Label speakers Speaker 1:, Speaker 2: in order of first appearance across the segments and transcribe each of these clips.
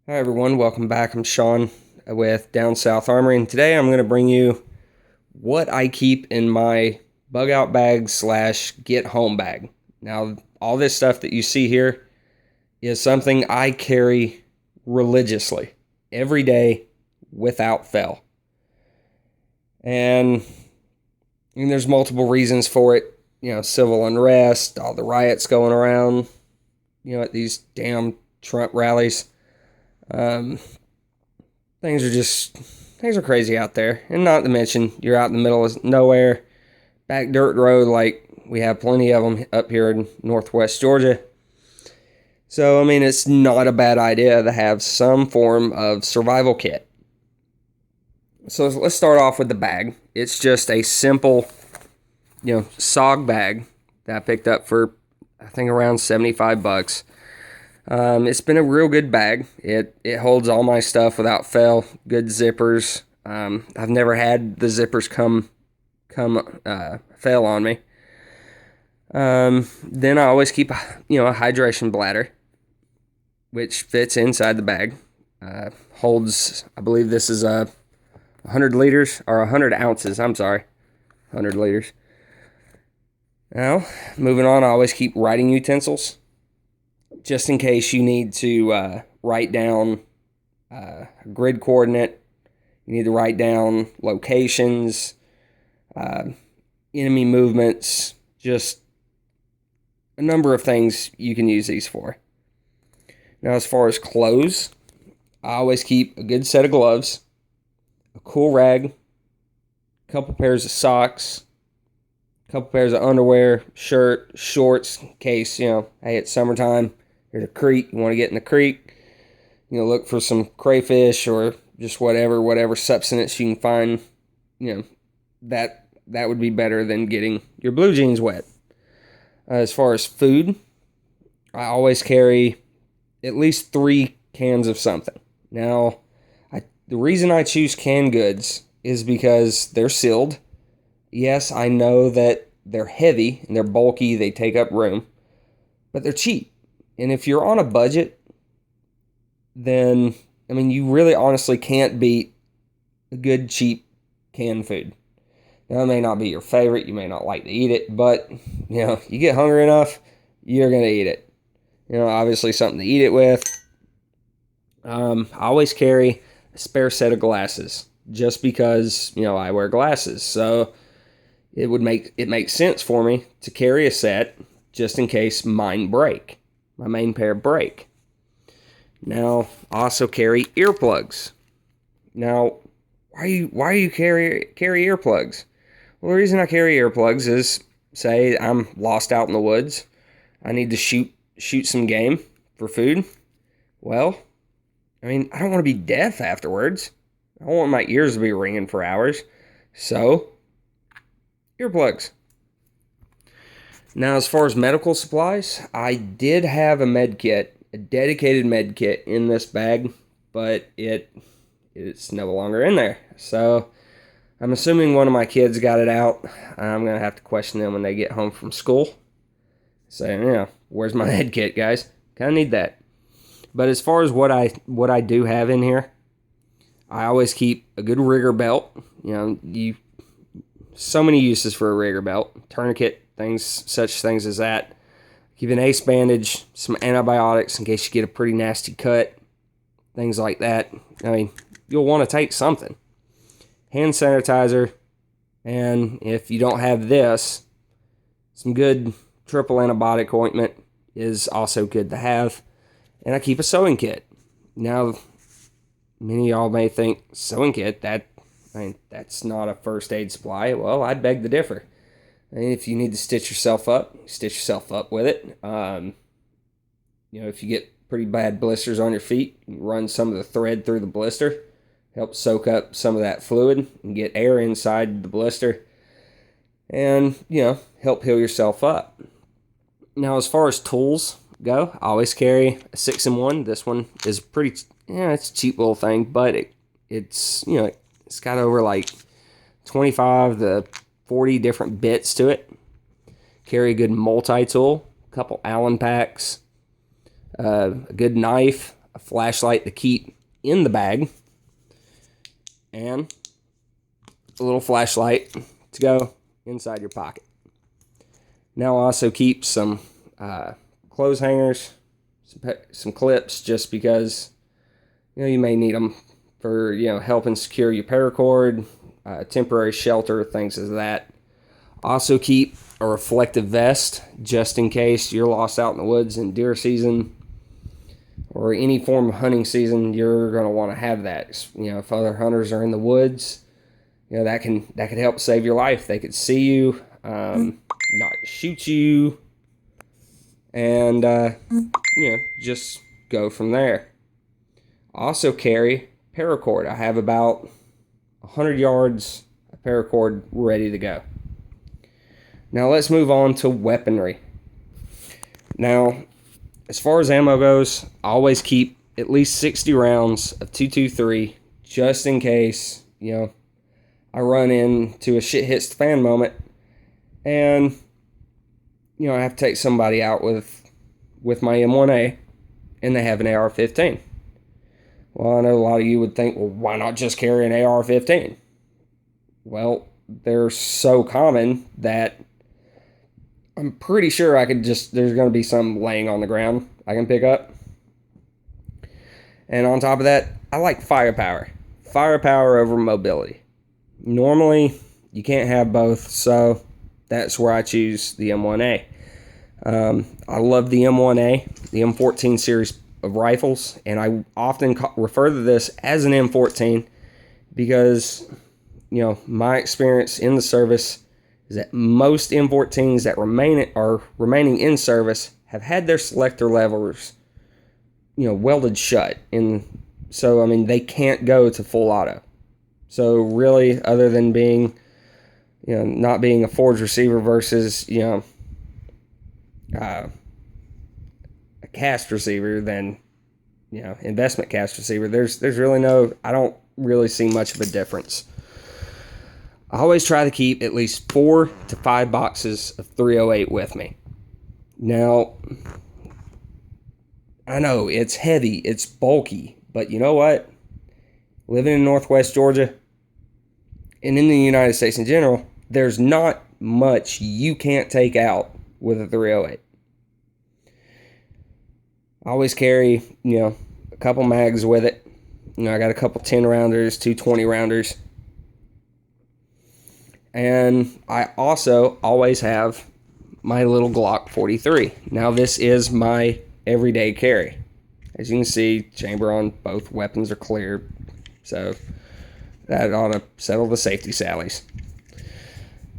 Speaker 1: Hi everyone, welcome back. I'm Sean with Down South Armory, and today I'm going to bring you what I keep in my bug out bag slash get home bag. Now, all this stuff that you see here is something I carry religiously every day without fail. And there's multiple reasons for it. Civil unrest, all the riots going around, at these damn Trump rallies. Um, things are crazy out there, and not to mention you're out in the middle of nowhere, back dirt road like we have plenty of them up here in northwest Georgia. So it's not a bad idea to have some form of survival kit. So let's start off with the bag. It's just a simple, SOG bag that I picked up for I think around $75. It's been a real good bag. It holds all my stuff without fail. Good zippers. I've never had the zippers come fail on me. Then I always keep a hydration bladder, which fits inside the bag. Holds, I believe this is 100 liters or 100 ounces. I'm sorry, 100 liters. Now, moving on, I always keep writing utensils, just in case you need to write down a grid coordinate. You need to write down locations, enemy movements, just a number of things you can use these for. Now, as far as clothes, I always keep a good set of gloves, a cool rag, a couple pairs of socks, a couple pairs of underwear, shirt, shorts, in case, hey, it's summertime. There's a creek, you want to get in the creek, look for some crayfish or just whatever substance you can find, that would be better than getting your blue jeans wet. As far as food, I always carry at least 3 cans of something. Now, the reason I choose canned goods is because they're sealed. Yes, I know that they're heavy and they're bulky, they take up room, but they're cheap. And if you're on a budget, then, you really honestly can't beat a good, cheap canned food. Now, it may not be your favorite. You may not like to eat it, but, you get hungry enough, you're going to eat it. Obviously something to eat it with. I always carry a spare set of glasses just because, I wear glasses. So it makes sense for me to carry a set just in case mine break. My main pair break. Now, I also carry earplugs. Now, why you carry earplugs? Well, the reason I carry earplugs is, say I'm lost out in the woods. I need to shoot some game for food. Well, I don't want to be deaf afterwards. I don't want my ears to be ringing for hours. So, earplugs. Now, as far as medical supplies, I did have a med kit, a dedicated med kit in this bag, but it's no longer in there. So, I'm assuming one of my kids got it out. I'm going to have to question them when they get home from school. Saying, where's my med kit, guys? Kind of need that. But as far as what I do have in here, I always keep a good rigger belt. So many uses for a rigger belt. Tourniquet, such things as that. Keep an ace bandage, some antibiotics in case you get a pretty nasty cut, things like that. You'll want to take something. Hand sanitizer, and if you don't have this, some good triple antibiotic ointment is also good to have. And I keep a sewing kit. Now, many of y'all may think, sewing kit, that's not a first aid supply. Well, I'd beg to differ. If you need to stitch yourself up with it. If you get pretty bad blisters on your feet, you run some of the thread through the blister. Help soak up some of that fluid and get air inside the blister. And, help heal yourself up. Now, as far as tools go, I always carry a 6-in-1. This one is it's a cheap little thing, but it's got over like 25 to 40 different bits to it. Carry a good multi-tool, a couple Allen packs, a good knife, a flashlight to keep in the bag, and a little flashlight to go inside your pocket. Now I also keep some clothes hangers, some clips, just because you may need them for helping secure your paracord, temporary shelter, things as that. Also keep a reflective vest just in case you're lost out in the woods in deer season or any form of hunting season. You're going to want to have that. If other hunters are in the woods, that could help save your life. They could see you, not shoot you, and just go from there. Also carry paracord. I have about 100 yards of paracord ready to go. Now let's move on to weaponry. Now, as far as ammo goes, I always keep at least 60 rounds of 223 just in case, I run into a shit hits the fan moment and, I have to take somebody out with my M1A and they have an AR-15. Well, I know a lot of you would think, well, why not just carry an AR-15? Well, they're so common that I'm pretty sure there's going to be some laying on the ground I can pick up. And on top of that, I like firepower. Firepower over mobility. Normally, you can't have both, so that's where I choose the M1A. I love the M1A, the M14 series of rifles, and I often refer to this as an M14 because, my experience in the service is that most M14s that remaining in service have had their selector levers, welded shut. So, they can't go to full auto. So really, other than being, not being a forged receiver versus, a cast receiver than, investment cast receiver, there's really I don't really see much of a difference. I always try to keep at least 4 to 5 boxes of 308 with me. Now, I know it's heavy, it's bulky, but you know what? Living in Northwest Georgia and in the United States in general, there's not much you can't take out with a 308. I always carry, a couple mags with it. I got a couple 10 rounders, 2 20 rounders. And I also always have my little Glock 43. Now this is my everyday carry. As you can see, chamber on both weapons are clear. So that ought to settle the safety sallies.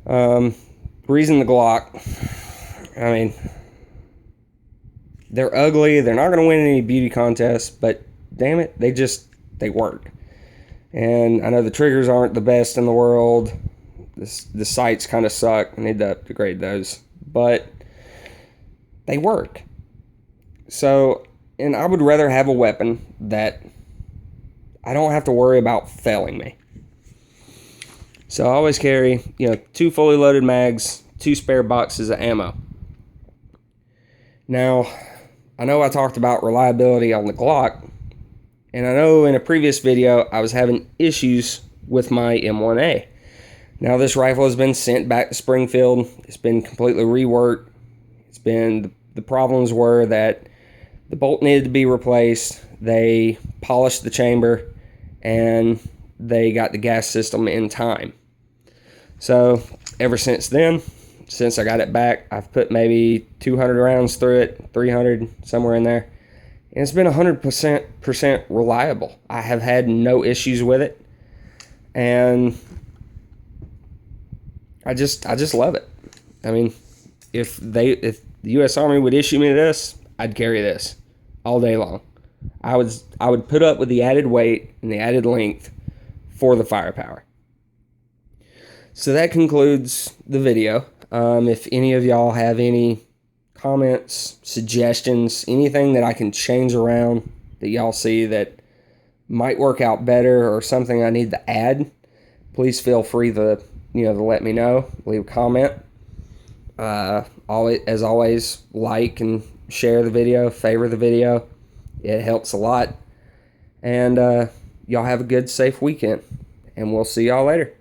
Speaker 1: Reason the Glock, they're ugly. They're not going to win any beauty contests, but damn it, they work. And I know the triggers aren't the best in the world. The sights kind of suck. I need to upgrade those, but they work. So, and I would rather have a weapon that I don't have to worry about failing me. So I always carry, 2 fully loaded mags, 2 spare boxes of ammo. Now, I know I talked about reliability on the Glock, and I know in a previous video I was having issues with my M1A. Now this rifle has been sent back to Springfield. It's been completely reworked. The problems were that the bolt needed to be replaced. They polished the chamber and they got the gas system in time. So ever since then, since I got it back, I've put maybe 200 rounds through it, 300, somewhere in there. And it's been 100% reliable. I have had no issues with it. And I just love it. If the U.S. Army would issue me this, I'd carry this all day long. I would put up with the added weight and the added length for the firepower. So that concludes the video. If any of y'all have any comments, suggestions, anything that I can change around that y'all see that might work out better or something I need to add, please feel free to let me know. Leave a comment. As always, like and share the video, favor the video, It helps a lot. And y'all have a good, safe weekend. And we'll see y'all later.